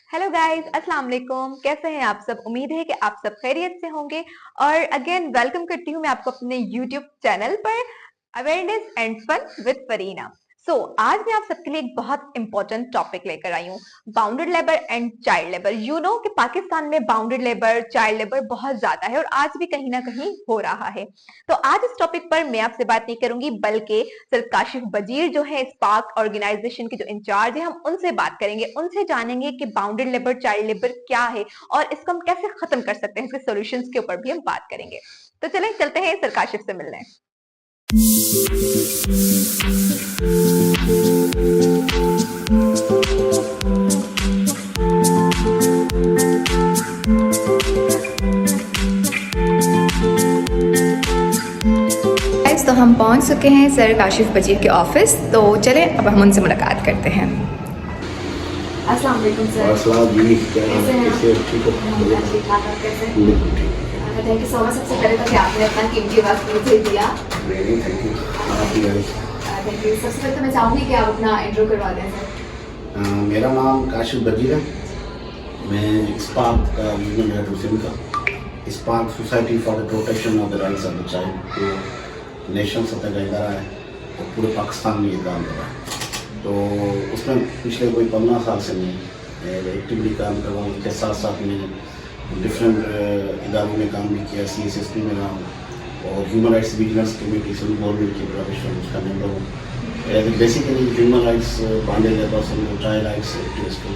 Hello guys, अस्सलाम वालेकुम। कैसे हैं आप सब? उम्मीद है कि आप सब खैरियत से होंगे। और अगेन वेलकम करती हूँ मैं आपको अपने यूट्यूब चैनल पर awareness and fun with Farina. आज मैं आप सबके लिए एक बहुत इंपॉर्टेंट टॉपिक लेकर आई हूँ, bounded labour and child labour. You know कि पाकिस्तान में बाउंडेड लेबर, चाइल्ड लेबर बहुत ज्यादा है और आज भी कहीं ना कहीं हो रहा है। तो आज इस टॉपिक पर मैं आपसे बात नहीं करूंगी, बल्कि सर काशिफ बजीर जो है स्पार्क ऑर्गेनाइजेशन के जो इंचार्ज है, हम उनसे बात करेंगे, उनसे जानेंगे कि बाउंडेड लेबर, चाइल्ड लेबर क्या है और इसको हम कैसे खत्म कर सकते हैं। इसके सॉल्यूशंस के ऊपर भी हम बात करेंगे। तो चलें चलते हैं सर काशिफ से मिलने। तो हम पहुंच चुके हैं सर काशिफ बजीर के ऑफिस। तो चलें अब हम उनसे मुलाकात करते हैं। अस्सलाम वालेकुम सर। अस्सलाम जी, कैसे हैं? ठीक हो? ठीक ठाक, आप कैसे हैं? बिल्कुल ठीक। थैंक यू सो मच सबसे पहले तो कि आपने अपना कीमती वक्त मुझे दिया। नहीं, थैंक यू। आपकी गाड़ी। Thank you. सबसे पहले तो मैं चाहूँगी कि आप अपना इंट्रो करवा दें सर। मेरा नाम काशिफ बजीर है। मैं स्पार्क का यूनियन हेड हुसैन का, spark society for the protection of the rights of the child, जो नेशनल सतह का इदारा है और पूरे पाकिस्तान में ये काम कर रहा है। तो उसमें पिछले कोई 15 साल से मैं एक्टिवली काम कर रहा हूँ। इसके साथ साथ मैंने डिफरेंट इदारों में काम भी किया, CSSP में रहा हूँ और ह्यूमन राइट्स विजिलेंस कमेटी से गवर्नमेंट की प्रोफेशन उसका मेम्बर हूँ। Basically human rights, bounded labour, child rights activist हूँ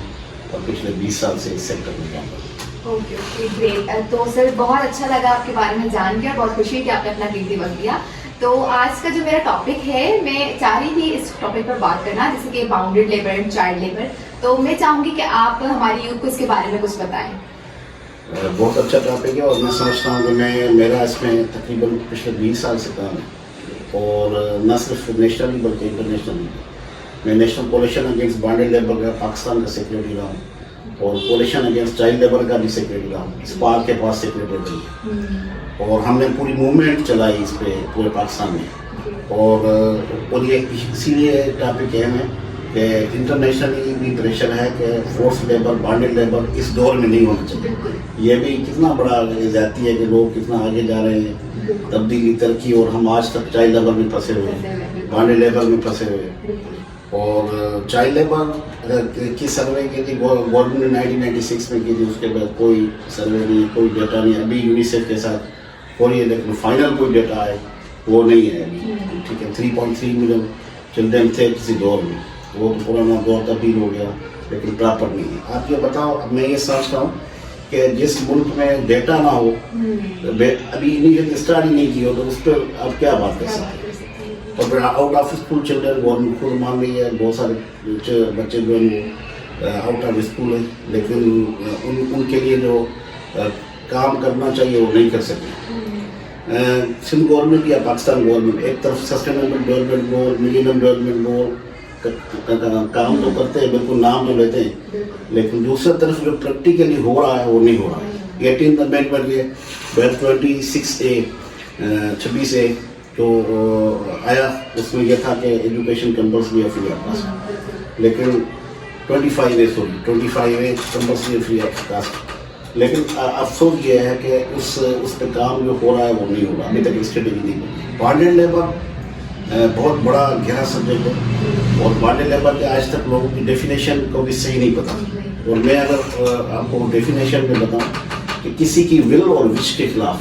और पिछले 20 साल से इस सेक्टर में काम कर रहा हूँ। Okay okay, great. तो सर बहुत अच्छा लगा आपके बारे में जान के और बहुत खुशी है कि आपने अपना कीमती वक्त दिया। तो आज का जो मेरा टॉपिक है, मैं चाह रही थी इस टॉपिक पर बात करना, जैसे कि bounded labour and child labour. तो मैं चाहूँगी कि आप हमारी यूथ को इसके बारे में कुछ बताएं। बहुत अच्छा टॉपिक है और मैं समझता हूँ कि मेरा इसमें तकरीबन पिछले 20 साल से काम है और न सिर्फ नेशनली बल्कि इंटरनेशनली। मैं नेशनल कोalition अगेंस्ट बाउंडेड लेबर का पाकिस्तान का सेक्रेटरी रहा हूँ और कोalition अगेंस्ट चाइल्ड लेबर का भी सेक्रेटरी रहा हूँ। स्पार्क के पास सेक्रेटरी है और हमने पूरी मूवमेंट चलाई इस पे पूरे पाकिस्तान में। और ये इसीलिए टॉपिक है कि इंटरनेशनली भी प्रेशर है कि फोर्स लेबर, बाउंडेड लेबर इस दौर में नहीं होना चाहिए। ये भी कितना बड़ा जाती है कि लोग कितना आगे जा रहे हैं, तब्दीली, तरक्की, और हम आज तक चाइल्ड लेबर में फंसे हुए हैं, बाउंडेड लेबर में फंसे हुए हैं। और चाइल्ड लेबर की सर्वे की थी गवर्नमेंट ने 1996 में की थी, उसके बाद कोई सर्वे नहीं, कोई डेटा नहीं। अभी यूनिसेफ के साथ हो रही है लेकिन फाइनल कोई डेटा है वो नहीं है अभी। ठीक है, 3.3 मिलियन चिल्ड्रन थे किसी दौर में, वो पुराना दौर तब्दील हो गया लेकिन प्रॉपर नहीं है। आप ये बताओ, अब मैं ये समझता हूँ कि जिस मुल्क में डेटा ना हो, अभी इनिशियल स्टार्ट ही नहीं की हो, तो उस पर आप क्या बात कर सकते हैं। और फिर out of school children government खुद मान रही है, बहुत सारे बच्चे जो हैं आउट ऑफ स्कूल है, लेकिन उनके लिए जो काम करना चाहिए वो नहीं कर सके। सिंध गवर्नमेंट या पाकिस्तान गवर्नमेंट एक तरफ sustainable development goal, millennium development goal काम तो करते हैं, बिल्कुल नाम तो लेते हैं, लेकिन दूसरी तरफ जो प्रैक्टिकली हो रहा है वो नहीं हो रहा है। 18th अमेंडमेंट के 26A 26A जो आया, उसमें यह था कि एजुकेशन कंपल्सरी है फ्री ऑफ कास्ट, लेकिन 25A compulsory free of cast. लेकिन अफसोस ये है कि उस पर काम जो हो रहा है वो नहीं हो रहा, अभी तक स्ट्रेटेजी नहीं बनी। बाउंडेड लेबर बहुत बड़ा गहरा सब्जेक्ट है और बाउंडेड लेबर के आज तक लोगों की डेफिनेशन को भी सही नहीं पता। और मैं अगर आपको डेफिनेशन में बताऊं कि किसी की विल और विश के खिलाफ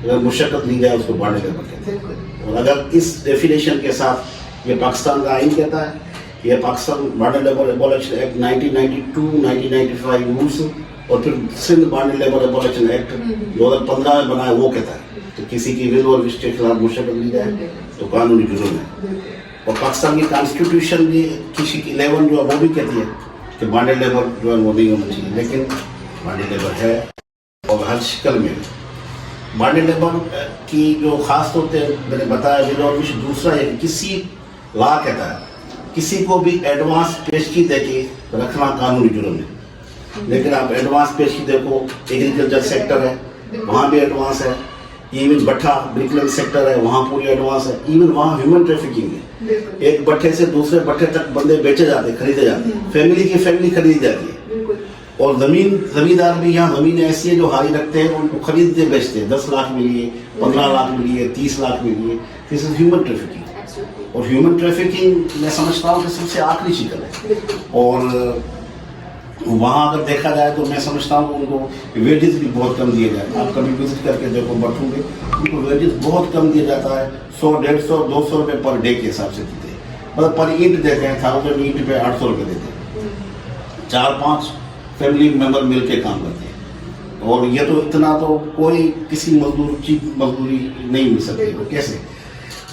अगर मुशक्कत ली जाए उसको बाउंडेड लेबर कहते हैं। और अगर इस डेफिनेशन के साथ ये पाकिस्तान का आइन कहता है, ये Pakistan bonded labour abolition act 1992, 1995 rules और फिर Sindh bonded labour abolition act 2015 में बना है, वो कहता है तो किसी की विल और विश के खिलाफ मुशक्कत ली जाए तो कानूनी जुर्म है। और पाकिस्तान की कॉन्स्टिट्यूशन भी किसी की 11 जो है वो भी कहती है कि बाउंडेड लेबर जो है वो नहीं होना चाहिए, लेकिन बाउंडेड लेबर है और हर शक्ल में। बाउंडेड लेबर की जो खास तौर पर मैंने बताया विल और विश, दूसरा है किसी लॉ कहता है किसी को भी एडवांस पेशगी देके रखना कानूनी जुर्म है। लेकिन आप एडवांस पेशगी देखो, एग्रीकल्चर सेक्टर है वहाँ भी एडवांस है, इवन भट्ठा ब्रिकलिंग सेक्टर है वहाँ पूरी एडवांस है, इवन वहाँ ह्यूमन ट्रैफिकिंग है। एक भट्ठे से दूसरे भट्ठे तक बंदे बेचे जाते, खरीदे जाते, फैमिली की फैमिली खरीदी जाती है। और जमींदार भी यहाँ जमीन ऐसी है जो हाई रखते हैं, उनको खरीदते बेचते हैं, 10 लाख मिली है, 15 लाख मिली है, 30 लाख मिली है। This is human trafficking. और ह्यूमन ट्रैफिकिंग मैं समझता हूँ कि सबसे आखिरी शिकल है। और वहाँ अगर देखा जाए तो मैं समझता हूँ उनको वेजेस भी बहुत कम दिए जाते हैं। आप कभी विजिट करके देखो बठू में, उनको वेजेस बहुत कम दिया जाता है। 100, 150, 200 रुपये पर डे के हिसाब से देते हैं। मतलब पर ईंट देते हैं, 1000 ईंट पे 800 रुपये देते हैं। 4-5 फैमिली मेंबर मिल के काम करते हैं। और ये तो इतना तो कोई किसी मजदूर की मजदूरी नहीं मिल सकती। वो कैसे?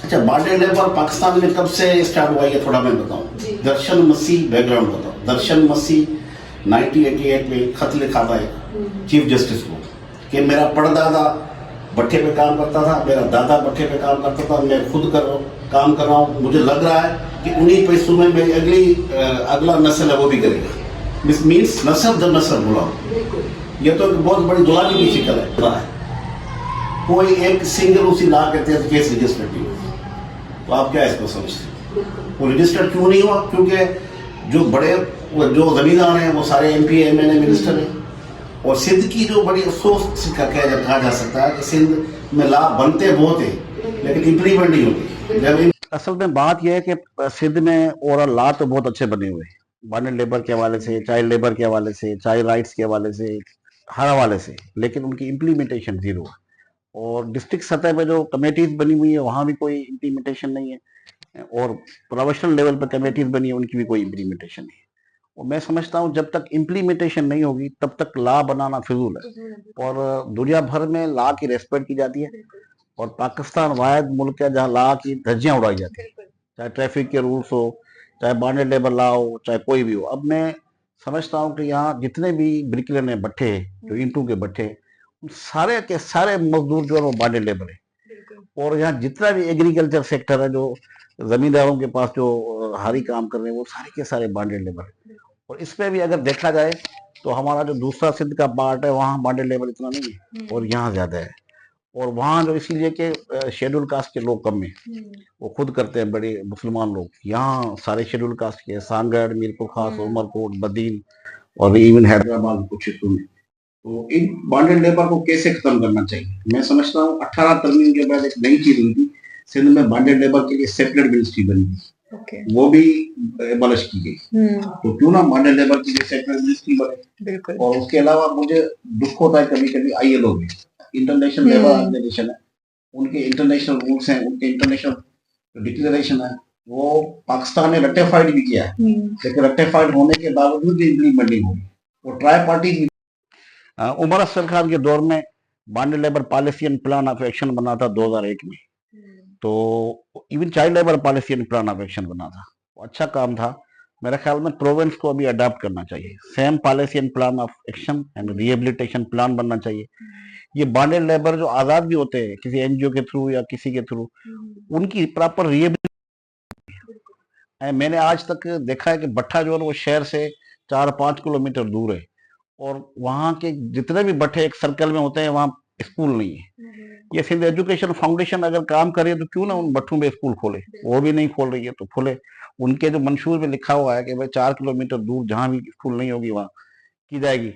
अच्छा, बॉन्डेड लेबर पाकिस्तान में कब से स्टार्ट हुआ ये थोड़ा मैं बताऊँ। दर्शन मसीह बैकग्राउंड बताओ। दर्शन मसीह 1988 में खत लिखा था चीफ जस्टिस को कि मेरा परदादा भट्टे पे काम करता था, मेरा दादा भट्टे पे काम करता था, मैं खुद काम कर रहा हूँ। मुझे लग रहा है कि उन्हीं पैसों में मेरी अगला नस्ल है वो भी करेगा। मिस मीन्स नस्ल दर नस्ल बुलाओ। ये तो एक बहुत बड़ी दुलारी की शिकल है। कोई एक सिंगल उसी ला के तहत केस रजिस्टर की, तो आप क्या इसको समझते? वो रजिस्टर क्यों नहीं हुआ? क्योंकि जो जमींदार हैं वो सारे MP MLA मिनिस्टर हैं। और सिंध की जो बड़ी अफसोस कहा जा सकता है कि सिंध में लाभ बनते बहुत हैं लेकिन इम्प्लीमेंट नहीं होती। असल में बात यह है कि सिंध में ओवरऑल लॉ तो बहुत अच्छे बने हुए हैं, बॉन्डेड लेबर के हवाले से, चाइल्ड लेबर के हवाले से, चाइल्ड राइट्स के हवाले से, हर हवाले से, लेकिन उनकी इम्प्लीमेंटेशन जीरो है। और डिस्ट्रिक्ट सतह पे जो कमेटीज बनी हुई है वहाँ भी कोई इम्प्लीमेंटेशन नहीं है, और प्रोफेशनल लेवल पर कमेटीज बनी है उनकी भी कोई इम्प्लीमेंटेशन नहीं है। और मैं समझता हूँ जब तक इम्प्लीमेंटेशन नहीं होगी तब तक लॉ बनाना फिजूल है। और दुनिया भर में लॉ की रेस्पेक्ट की जाती है, और पाकिस्तान वाहिद मुल्क है जहाँ लॉ की धज्जियां उड़ाई जाती है, चाहे ट्रैफिक के रूल्स हो, चाहे बॉन्डेड लेबर लॉ हो, चाहे कोई भी हो। अब मैं समझता हूँ कि यहाँ जितने भी ब्रिकलेन है भट्टे हैं, जो ईंटों के भट्टे हैं, उन सारे के सारे मजदूर जो है वो बॉन्डेड लेबर है। और यहाँ जितना भी एग्रीकल्चर सेक्टर है, जो जमींदारों के पास जो हारी काम कर रहे हैं, वो सारे के सारे बॉन्डेड लेबर है। और इसमें भी अगर देखा जाए तो हमारा जो दूसरा सिंध का पार्ट है वहाँ बॉन्डेड लेबर इतना नहीं है और यहाँ ज्यादा है। और वहाँ जो इसीलिए कि शेड्यूल कास्ट के लोग कम है, वो खुद करते हैं बड़े मुसलमान लोग। यहाँ सारे शेड्यूल कास्ट के, सांगड़, मीरपुर खास, उमरकोट, बदीन और इवन हैदराबाद कुछ हिस्सों में। तो इन बॉन्डेड लेबर को कैसे खत्म करना चाहिए? मैं समझता हूँ 18 तरमीम के बाद एक नई चीज हुई थी, सिंध में बॉन्डेड लेबर के लिए सेपरेट मिनिस्ट्री बनी थी। वो भी एबॉलिश की गई। तो क्यों ना बॉन्डेड लेबर के लिए सेपरेट मिनिस्ट्री बने। और उसके अलावा मुझे दुख होता है कभी कभी ILO में, इंटरनेशनल लेबर ऑर्गेनाइजेशन है, उनके इंटरनेशनल रूल्स हैं, उनके इंटरनेशनल डिक्लेरेशन है, वो पाकिस्तान ने रेटिफाइड भी किया है, लेकिन रेटिफाइड होने के बावजूद भी इम्प्लीमेंट नहीं हुई। वो ट्राई पार्टी उमर अफजल खान के दौर में bonded labour policy and plan of action बना था 2001 में। तो even child labour policy and plan of action बना था, अच्छा काम था। मेरे ख्याल में प्रोविंस को अभी अडॉप्ट करना चाहिए, same policy and plan of action and rehabilitation plan बनना चाहिए। ये बॉन्डेड लेबर जो आजाद भी होते हैं किसी NGO के थ्रू या किसी के थ्रू, उनकी प्रॉपर रिहेबिलिटेशन। मैंने आज तक देखा है कि भट्टा जो है वो शहर से 4-5 किलोमीटर दूर है, और वहाँ के जितने भी भट्टे एक सर्कल में होते हैं वहाँ स्कूल नहीं है। ये सिंध एजुकेशन फाउंडेशन अगर काम करे तो क्यों ना उन भट्टों में स्कूल खोले, वो भी नहीं खोल रही है तो खोले। उनके जो मंशूर में लिखा हुआ है कि भाई 4 किलोमीटर दूर जहाँ भी स्कूल नहीं होगी वहाँ की जाएगी।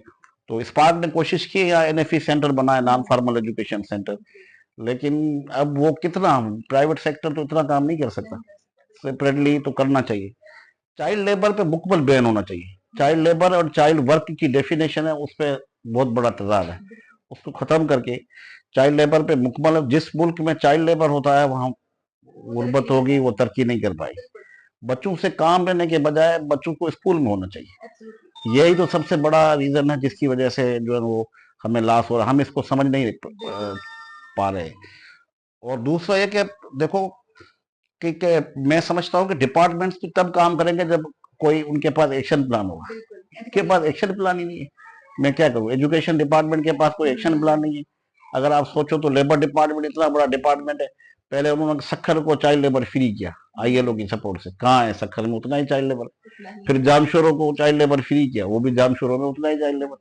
तो स्पार्क ने कोशिश की यहाँ NFE सेंटर बनाए, नॉन फॉर्मल एजुकेशन सेंटर, लेकिन अब वो कितना, प्राइवेट सेक्टर तो इतना काम नहीं कर सकता, सेपरेटली तो करना चाहिए। चाइल्ड लेबर पे मुकम्मल बैन होना चाहिए। चाइल्ड लेबर और चाइल्ड वर्क की डेफिनेशन है उस पर बहुत बड़ा तजाद है, उसको खत्म करके चाइल्ड लेबर पे मुकम्मल, जिस मुल्क में चाइल्ड लेबर होता है वहाँ गुर्बत होगी, वो तरक्की नहीं कर पाएगी। बच्चों से काम लेने के बजाय बच्चों को स्कूल में होना चाहिए, यही तो सबसे बड़ा रीजन है जिसकी वजह से जो है वो हमें लॉस हो रहा है, हम इसको समझ नहीं पा रहे। और दूसरा ये कि देखो कि मैं समझता हूँ कि डिपार्टमेंट्स तो तब काम करेंगे जब कोई उनके पास एक्शन प्लान होगा, इनके पास एक्शन प्लान ही नहीं है। मैं क्या करूँ, एजुकेशन डिपार्टमेंट के पास कोई एक्शन प्लान नहीं है। अगर आप सोचो तो लेबर डिपार्टमेंट इतना बड़ा डिपार्टमेंट है, पहले उन्होंने सखर को चाइल्ड लेबर फ्री किया ILO की सपोर्ट से, कहाँ है सखर में उतना ही चाइल्ड लेबर। फिर जानशोरों को चाइल्ड लेबर फ्री किया, वो भी जानशोरों में उतना ही चाइल्ड लेबर।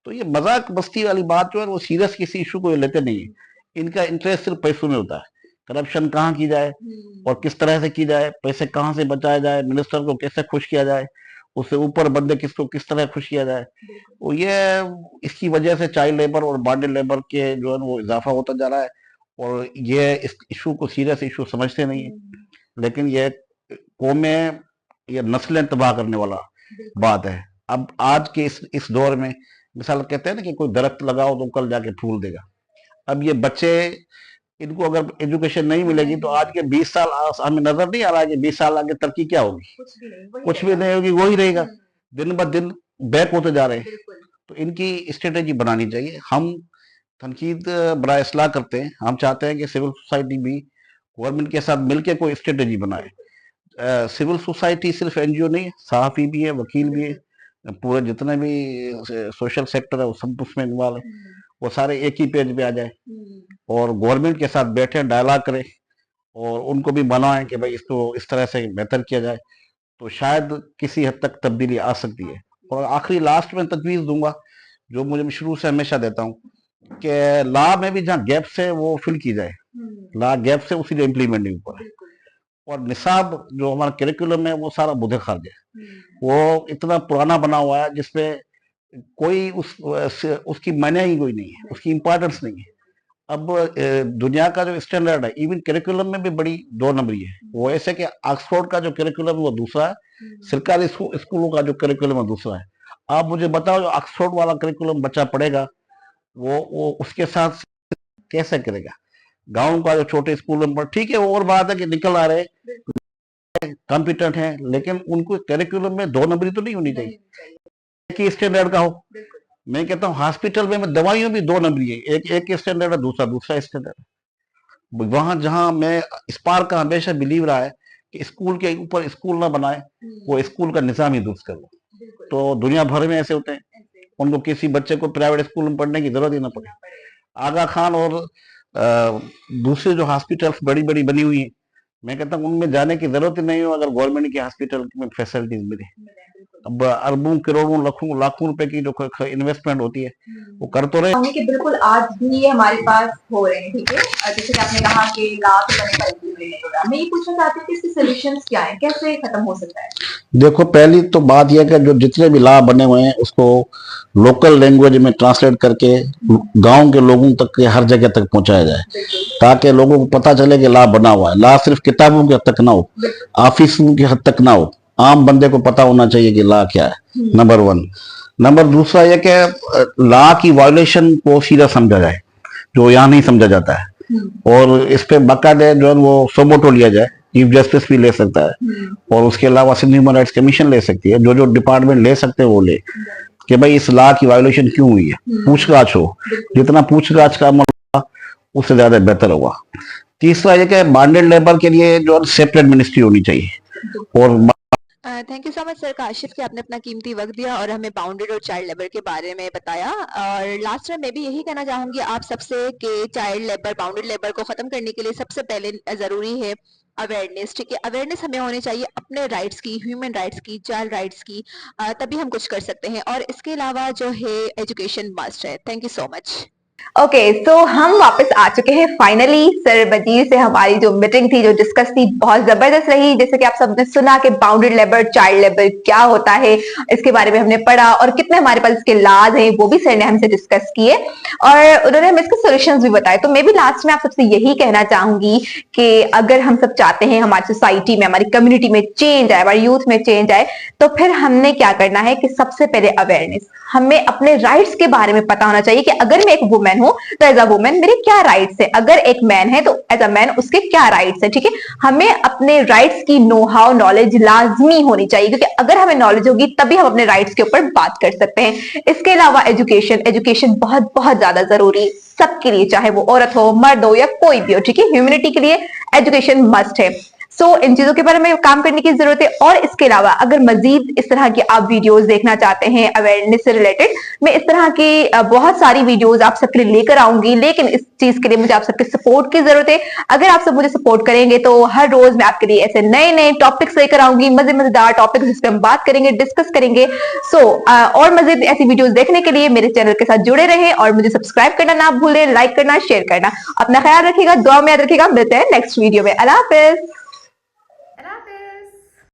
तो ये मजाक बस्ती वाली बात जो है वो सीरियस किसी इशू को लेते नहीं है, इनका इंटरेस्ट सिर्फ पैसों में होता है। करप्शन कहाँ की जाए और किस तरह से की जाए, पैसे कहाँ से बचाया जाए, मिनिस्टर को कैसे खुश किया जाए, उससे ऊपर बंदे किसको किस तरह खुश किया जाए। वो ये इसकी वजह से चाइल्ड लेबर और बॉन्डेड लेबर के जो है वो इजाफा होता जा रहा है, और ये इस इशू को सीरियस इशू समझते नहीं है, लेकिन ये कौमें ये नस्लें तबाह करने वाला बात है। अब आज के इस दौर में मिसाल कहते हैं ना कि कोई दरख्त लगाओ तो कल जाके फूल देगा। अब ये बच्चे, इनको अगर एजुकेशन नहीं मिलेगी तो आज के 20 साल हमें नजर नहीं आ रहा है कि 20 साल आगे तरक्की क्या होगी, कुछ भी नहीं होगी, वही रहेगा, दिन ब दिन बैक होते जा रहे हैं। तो इनकी स्ट्रेटेजी बनानी चाहिए। हम तनकीद बराए इस्लाह करते हैं, हम चाहते हैं कि सिविल सोसाइटी भी गवर्नमेंट के साथ मिलकर कोई स्ट्रेटेजी बनाए। सिविल सोसाइटी सिर्फ एनजीओ नहीं है, सहाफी भी है, वकील भी है, पूरे जितने भी सोशल सेक्टर है वो सब उसमें इन्वॉल्व है, वो सारे एक ही पेज पे आ जाए और गवर्नमेंट के साथ बैठे डायलॉग करें और उनको भी बनाएं कि भाई इसको इस तरह से बेहतर किया जाए, तो शायद किसी हद तक तब्दीली आ सकती है। और आखिरी लास्ट में तजवीज़ दूंगा जो मुझे शुरू से हमेशा देता हूँ कि लॉ में भी जहाँ गैप्स है वो फिल की जाए, लॉ गैप्स है उसी इम्प्लीमेंटिंग पर। और निसाब जो हमारा करिकुलम है वो सारा बुधे खारज है, वो इतना पुराना बना हुआ है जिसमें कोई उसकी मायने ही कोई नहीं है, उसकी इम्पोर्टेंस नहीं है। अब दुनिया का जो स्टैंडर्ड है इवन करिकुलम में भी बड़ी 2 नंबरी है। वो ऐसे कि ऑक्सफोर्ड का जो करिकुलम है वो दूसरा है, सरकारी स्कूलों का जो करिकुलम है दूसरा है। आप मुझे बताओ जो ऑक्सफोर्ड वाला करिकुलम बच्चा पढ़ेगा वो उसके साथ कैसे करेगा। गांव का जो छोटे स्कूल में ठीक है, वो और बात है कि निकल आ रहे कॉम्पिटेंट हैं, लेकिन उनको करिकुलम में 2 नंबरी तो नहीं होनी चाहिए, एक ही स्टैंडर्ड का हो। मैं कहता हूँ हॉस्पिटल में दवाइयों भी 2 नंबरी है, एक स्टैंडर्ड है, दूसरा स्टैंडर्ड। वहां जहां मैं स्पार्क का हमेशा बिलीव रहा है कि स्कूल के ऊपर स्कूल ना बनाए, वो स्कूल का निजाम ही दुरुस्त कर लो। तो दुनिया भर में ऐसे होते हैं, उनको किसी बच्चे को प्राइवेट स्कूल में पढ़ने की जरूरत ही ना पड़े। आगा खान और दूसरे जो हॉस्पिटल्स बड़ी बड़ी बनी हुई है, मैं कहता हूँ उनमें जाने की जरूरत ही नहीं हो अगर गवर्नमेंट की हॉस्पिटल में फैसिलिटीज मिले। अब अरबों करोड़ों लाखों रुपए की जो इन्वेस्टमेंट होती है वो कर तो रहे कि बिल्कुल आज भी ये हमारे पास हो रहे हैं, ठीक है। जैसे कि आपने कहा कि ला तो बने का implement हो रहा है। मैं ये पूछना चाहती हूँ कि इसके सॉल्यूशंस क्या हैं, कैसे खत्म हो सकता है। देखो पहली तो बात यह कि जो जितने भी लॉ बने हुए हैं उसको लोकल लैंग्वेज में ट्रांसलेट करके गांव के लोगों तक के हर जगह तक पहुंचाया जाए, ताकि लोगों को पता चले कि लॉ बना हुआ है। लॉ सिर्फ किताबों के हद तक ना हो, ऑफिसों की हद तक ना हो, आम बंदे को पता होना चाहिए कि लॉ क्या है, नंबर 1। नंबर दूसरा यह कि लॉ की वायोलेशन को सीधा समझा जाए, जो यहाँ नहीं समझा जाता है, और इस पे बाकायदा जो है वो सोमोटो लिया जाए, चीफ जस्टिस भी ले सकता है, और उसके अलावा सिंध ह्यूमन राइट्स कमीशन ले सकती है। जो डिपार्टमेंट ले सकते हैं वो ले, कि भाई इस लॉ की वायोलेशन क्यों हुई है, पूछताछ हो। जितना पूछताछ का अमल होगा उससे ज्यादा बेहतर होगा। तीसरा यह कि बॉन्डेड लेबर के लिए जो सेपरेट मिनिस्ट्री होनी चाहिए। और thank you so much sir Kashif कि आपने अपना कीमती वक्त दिया और हमें बाउंडेड और चाइल्ड लेबर के बारे में बताया। और लास्ट में मैं भी यही कहना चाहूंगी आप सबसे कि चाइल्ड लेबर, बाउंडेड लेबर को खत्म करने के लिए सबसे पहले जरूरी है अवेयरनेस, ठीक है। अवेयरनेस हमें होनी चाहिए अपने राइट्स की, ह्यूमन राइट्स की, चाइल्ड राइट्स की, तभी हम कुछ कर सकते हैं। और इसके अलावा जो है एजुकेशन मस्ट है। Thank you so much. Okay, so हम वापस आ चुके हैं फाइनली। सर वजीर से हमारी जो मीटिंग थी, जो डिस्कस थी, बहुत जबरदस्त रही। जैसे कि आप सबने सुना कि बाउंडेड लेबर, चाइल्ड लेबर क्या होता है, इसके बारे में हमने पढ़ा, और कितने हमारे पास इसके लाज हैं वो भी सर ने हमसे डिस्कस किए, और उन्होंने हमें इसके सॉल्यूशंस भी बताए। तो मैं भी लास्ट में आप सबसे यही कहना चाहूंगी कि अगर हम सब चाहते हैं हमारी सोसाइटी में, हमारी कम्युनिटी में चेंज आए, हमारे यूथ में चेंज आए, तो फिर हमने क्या करना है कि सबसे पहले अवेयरनेस, हमें अपने राइट्स के बारे में पता होना चाहिए कि अगर मैं एक वुमेन हूं तो एज अ वुमेन मेरे क्या राइट्स है, अगर एक मैन है तो एज अ मैन उसके क्या राइट्स है, ठीक है। हमें अपने राइट्स की नो हाउ नॉलेज लाजमी होनी चाहिए, क्योंकि अगर हमें नॉलेज होगी तभी हम अपने राइट्स के ऊपर बात कर सकते हैं। इसके अलावा एजुकेशन बहुत बहुत ज्यादा जरूरी सबके लिए, चाहे वो औरत हो, मर्द हो, या कोई भी हो, ठीक है। ह्यूमैनिटी के लिए एजुकेशन मस्ट है। सो इन चीजों के बारे में काम करने की जरूरत है। और इसके अलावा अगर मजीद इस तरह की आप वीडियोस देखना चाहते हैं अवेयरनेस से रिलेटेड, मैं इस तरह की बहुत सारी वीडियोस आप सबके लिए लेकर आऊंगी, लेकिन इस चीज के लिए मुझे आप सबके सपोर्ट की जरूरत है। अगर आप सब मुझे सपोर्ट करेंगे तो हर रोज मैं आपके लिए ऐसे नए नए टॉपिक्स लेकर आऊंगी, मजेदार टॉपिक्स जिस पर हम बात करेंगे, डिस्कस करेंगे। और मजीद ऐसी वीडियोस देखने के लिए मेरे चैनल के साथ जुड़े रहें और मुझे सब्सक्राइब करना ना भूलें, लाइक करना, शेयर करना। अपना ख्याल रखिएगा, दुआ में याद रखिएगा। मिलते हैं नेक्स्ट वीडियो में। अल्लाह हाफिज।